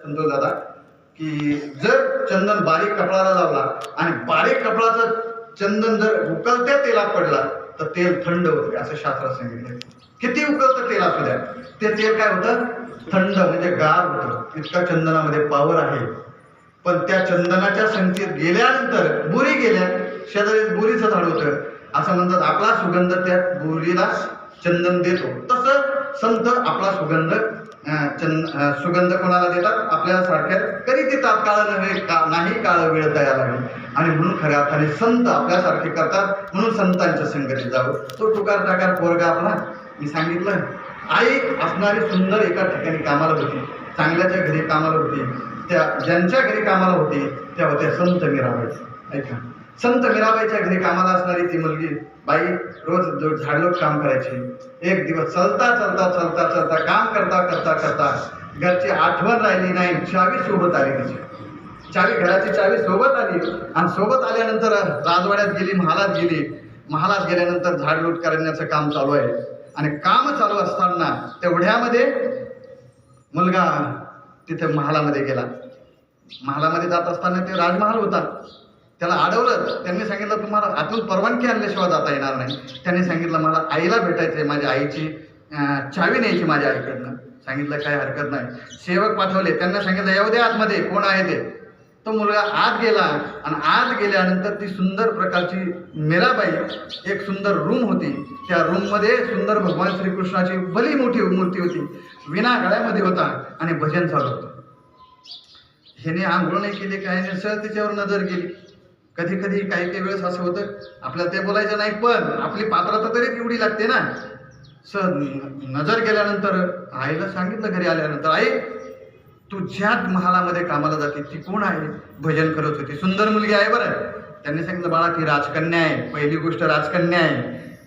समजून दादा की जर चंदन बारीक कपडाला लावला आणि बारीक कपडाचं चंदन जर उकळत्या तेलात पडला तर तेल थंड होते असं शास्त्रात सांगितलं. किती उकळतं तेल असू द्या ते तेल काय होतं, थंड म्हणजे गार होतं. इतका चंदनामध्ये पावर आहे. पण त्या चंदनाच्या संगतीत गेल्यानंतर बुरी गेल्या, शेजारी बुरीचं झाड होतं, असं म्हणतात आपला सुगंध त्या बुरीला चंदन देतो. तसं संत आपला सुगंध कोणाला देतात, आपल्याला सारख्या. तरी ते तात्काळ नव्हे नाही काळ वेळ तयार लागेल. आणि म्हणून खऱ्या अर्थाने संत आपल्यासारखे करतात. म्हणून संतांच्या संगतीत जावं. तो टुकार टाकार पोरगा आपला मी सांगितलं, आई असणारी सुंदर एका ठिकाणी कामाला होती, चांगल्याच्या घरी कामाला होती. त्या ज्यांच्या घरी कामाला होती त्या होत्या संत मीराबाई. ऐका, संत मीराबाईच्या घरी कामाला असणारी ती मुलगी बाई रोज झाडलोट काम करायची. एक दिवस चलता चलता चलता चलता काम करता करता करता घरची आठवण राहिली नाही, चावी सोबत आली तिची. घराची चावी सोबत आली आणि सोबत आल्यानंतर राजवाड्यात गेली, महालात गेली. महालात गेल्यानंतर झाडलोट करण्याचं काम चालू आहे. आणि काम चालू असताना तेवढ्यामध्ये मुलगा तिथे महालामध्ये गेला. महालामध्ये जात असताना ते राजमहाल होता, त्याला अडवलं. त्यांनी सांगितलं तुम्हाला आतून परवानगी आणल्याशिवाय जाता येणार नाही. त्यांनी सांगितलं मला आईला भेटायचंय, माझ्या आईची चावी न्यायची माझ्या आईकडनं. सांगितलं काय हरकत नाही. सेवक पाठवले, त्यांना सांगितलं येऊ दे आतमध्ये, कोण आहे ते. तो मुलगा आत गेला आणि आत गेल्यानंतर ती सुंदर प्रकारची मीराबाई, एक सुंदर रूम होती. त्या रूममध्ये सुंदर भगवान श्रीकृष्णाची भली मोठी मूर्ती होती, विना गळ्यामध्ये होता आणि भजन चालू होतं. ह्याने आंघोळ नाही केली, काय नाही, सहज तिच्यावर नजर गेली. कधी कधी काही वेळेस असं होतं आपल्याला ते बोलायचं नाही, पण आपली पात्रता तरी तेवढी लागते ना. सहज नजर गेल्यानंतर आईला सांगितलं घरी आल्यानंतर, आई तू ज्यात महालामध्ये कामाला जाते ती कोण आहे. भजन करत होती, सुंदर मुलगी आहे बरं. त्यांनी सांगितलं बाळा ती राजकन्या आहे. पहिली गोष्ट राजकन्या आहे,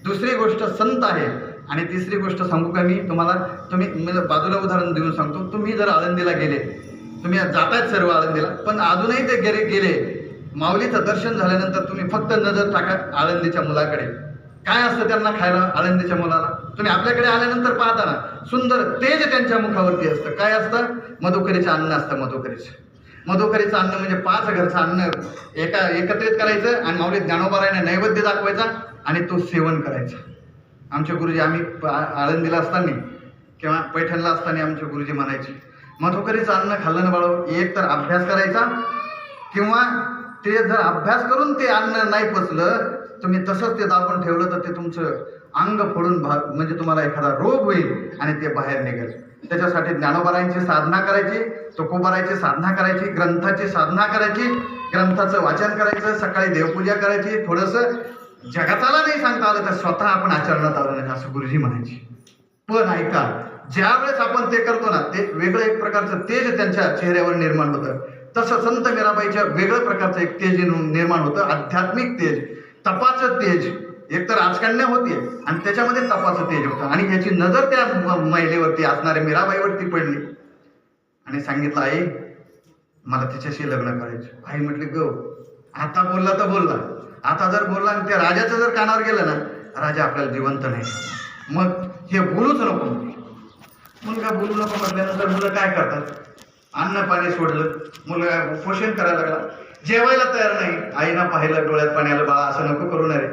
दुसरी गोष्ट संत आहे, आणि तिसरी गोष्ट सांगू का मी तुम्हाला, तुम्ही बाजूला उदाहरण देऊन सांगतो. तुम्ही जर आळंदीला गेले, तुम्ही जातायत सर्व आळंदीला, पण अजूनही ते घरी गेले, माऊलीचं दर्शन झाल्यानंतर तुम्ही फक्त नजर टाका आळंदीच्या मुलाकडे. काय असतं त्यांना खायला आळंदीच्या मुलाला, तुम्ही आपल्याकडे आल्यानंतर पाहता ना, सुंदर तेज त्यांच्या मुखावरती असतं. काय असतं, मधुकरीचं अन्न असतं. मधुकरीचं अन्न म्हणजे 5 घरचं अन्न एकत्रित करायचं आणि माऊली ज्ञानोबारायने नैवेद्य दाखवायचा आणि तो सेवन करायचा. आमचे गुरुजी, आम्ही आळंदीला असताना किंवा पैठणला असताना आमचे गुरुजी म्हणायचे, मधुकरीचं अन्न खाल्लं ना बाळो, एक तर अभ्यास करायचा, किंवा ते जर अभ्यास करून ते अन्न नाही पचलं, तुम्ही तसंच ते दाबून ठेवलं तर ते तुमचं अंग फोडून म्हणजे तुम्हाला एखादा रोग होईल आणि ते बाहेर निघेल. त्याच्यासाठी ज्ञानोबारायांची साधना करायची, तुकोबारायांची साधना करायची, ग्रंथाची साधना करायची, ग्रंथाचं वाचन करायचं, सकाळी देवपूजा करायची. थोडंसं जगाताला नाही सांगता आलं तर स्वतः आपण आचरणात आलं नाही असं गुरुजी म्हणायची. पण ऐका, ज्या वेळेस आपण ते करतो ना, ते वेगळं एक प्रकारचं तेज त्यांच्या चेहऱ्यावर निर्माण होतं. तसं संत मीराबाईच्या वेगळं प्रकारचं एक तेज निर्माण होतं, आध्यात्मिक तेज, तपाचं तेज. एक तर राजकन्या होती आणि त्याच्यामध्ये तपाचं तेज होतं. आणि ह्याची नजर त्या महिलेवरती, असणाऱ्या मीराबाईवरती पडली आणि सांगितलं आई मला तिच्याशी लग्न करायचं. आई म्हटली गो, आता बोलला तर बोलला, आता जर बोलला आणि त्या राजाचं जर कानावर गेलं ना, राजा आपल्याला जिवंत नाही, मग हे बोलूच नको. मुलगा बोलू नको म्हटल्यानंतर मुलं काय करतात, अन्न पाणी सोडलं, मुलगा उपोषण करायला लागला, जेवायला तयार नाही. आईना पाहिलं, डोळ्यात पाणी आलं, बाळा असं नको करू नये,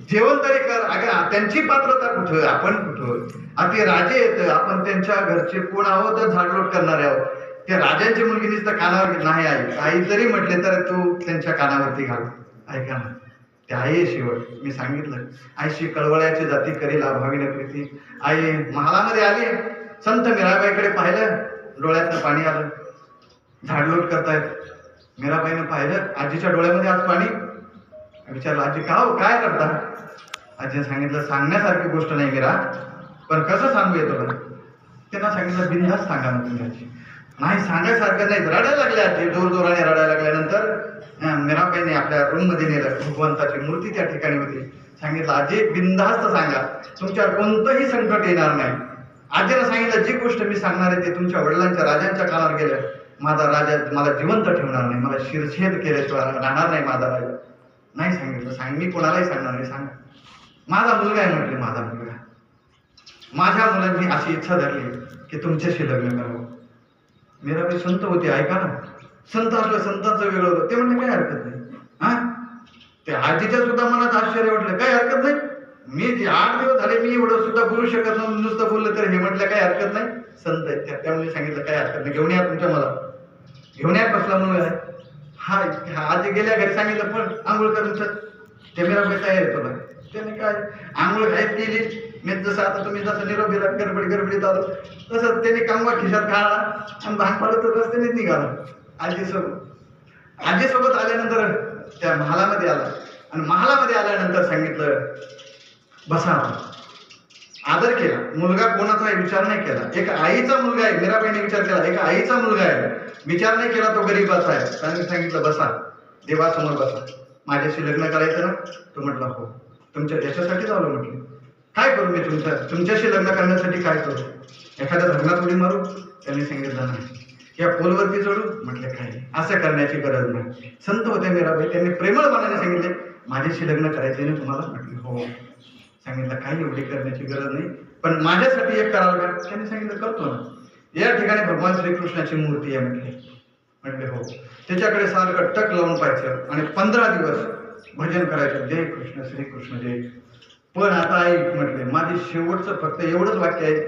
जेवण तरी कर. अगं त्यांची पात्रता कुठं, आपण कुठं. ते राजे येत, आपण त्यांच्या घरचे कोण आहोत, झाडलोट करणारे आहोत. त्या राजांची मुलगी नुसतं कानावर नाही, आई जरी म्हटले तर तू त्यांच्या कानावरती घाल. ऐका ना, ते आई शेवट मी सांगितलं, आईशी कळवळ्याची जाती करील अभावीने प्रीती. आई महालामध्ये आली, संत मीराबाईकडे पाहिलं, डोळ्यातनं पाणी आलं, झाडलोट करतायत. मीराबाईनं पाहिलं, आजीच्या डोळ्यामध्ये आज पाणी. विचारलं आजी का हो, काय करता. आजीने सांगितलं सांगण्यासारखी गोष्ट नाही मीरा, पण कसं सांगू येतो का. त्यांना सांगितलं बिनधास्त सांगा ना तुम्ही. आजी नाही सांगायसारखं नाही, रडायला लागल्या. आजी जोरजोराने रडायला लागल्यानंतर मीराबाईने आपल्या रूममध्ये नेलं, भगवंताची मूर्ती त्या ठिकाणी होती. सांगितलं आजी बिनधास्त सांगा, तुमच्यावर कोणतंही संकट येणार नाही. आजीला सांगितलं जी गोष्ट मी सांगणार आहे ते तुमच्या वडिलांच्या राजांच्या कानावर गेलं, माझा राजा मला जिवंत ठेवणार नाही, मला शिरछेद केल्याशिवाय राहणार नाही माझा राजा. नाही सांगितलं, मी कोणालाही सांगणार नाही, सांगा. माझा मुलगा आहे म्हटले, माझा मुलगा. माझ्या मुलांनी अशी इच्छा धरली की तुमच्याशी लग्न करावं. मीराबाई संत होते, ऐका ना, संत असलं संतांचं वेगळं होतं. ते म्हणले काय हरकत नाही. हा, ते आजीच्या सुद्धा मनात आश्चर्य वाटलं, काय हरकत नाही. मी जे 8 दिवस झाले मी एवढं सुद्धा बोलू शकत नाही, नुसतं बोललं तर हे म्हटलं काय हरकत नाही, संत आहेत त्या. त्यामुळे सांगितलं काय हरकत नाही, घेऊन या तुमच्या मला, घेऊन या कसला म्हणून आहे. हा, आजी गेल्या घरी सांगितलं पण आंघोळ करून ते मीराबाई तयार आहे तुला. त्याने काय आंघोळ घाईत केली. मी जसं आता तुम्ही जसं निरोप गडबडीत आलो तसं त्याने कांगवा खिशात काढला आणि भांग पाडत रस्त्यानेच निघाला आजीसोबत आल्यानंतर त्या महालामध्ये आला आणि महालामध्ये आल्यानंतर सांगितलं बसा. आदर केला. मुलगा कोणाचा विचार नाही केला. एक आईचा मुलगा आहे, मीराबाईने विचार केला, एक आईचा मुलगा आहे, विचार नाही केला तो गरीबाचा आहे. त्यांनी सांगितलं बसा, देवासमोर बसा, माझ्याशी लग्न करायचं ना. तो म्हटला हो. तुमच्या याच्यासाठीच आलो. म्हटलं काय करू मी तुमच्याशी लग्न करण्यासाठी काय करू, एखाद्या धरणात उडी मारू. त्यांनी सांगितलं नाही. या पोलवरती चढू. म्हटलं काय असं करण्याची गरज नाही. संत होते मीराबाई, त्यांनी प्रेमळपणाने सांगितले माझ्याशी लग्न करायचे ना तुम्हाला. म्हटलं हो. सांगितलं काही एवढी करण्याची गरज नाही, पण माझ्यासाठी एक करावं का. त्यांनी सांगितलं करतो ना. या ठिकाणी भगवान श्रीकृष्णाची मूर्ती आहे. म्हटले हो. त्याच्याकडे सारखं टक लावून पाहायचं आणि 15 दिवस भजन करायचं, जय कृष्ण श्रीकृष्ण जय. पण आता ऐक म्हटले, माझे शेवटचं फक्त एवढंच वाक्य आहे,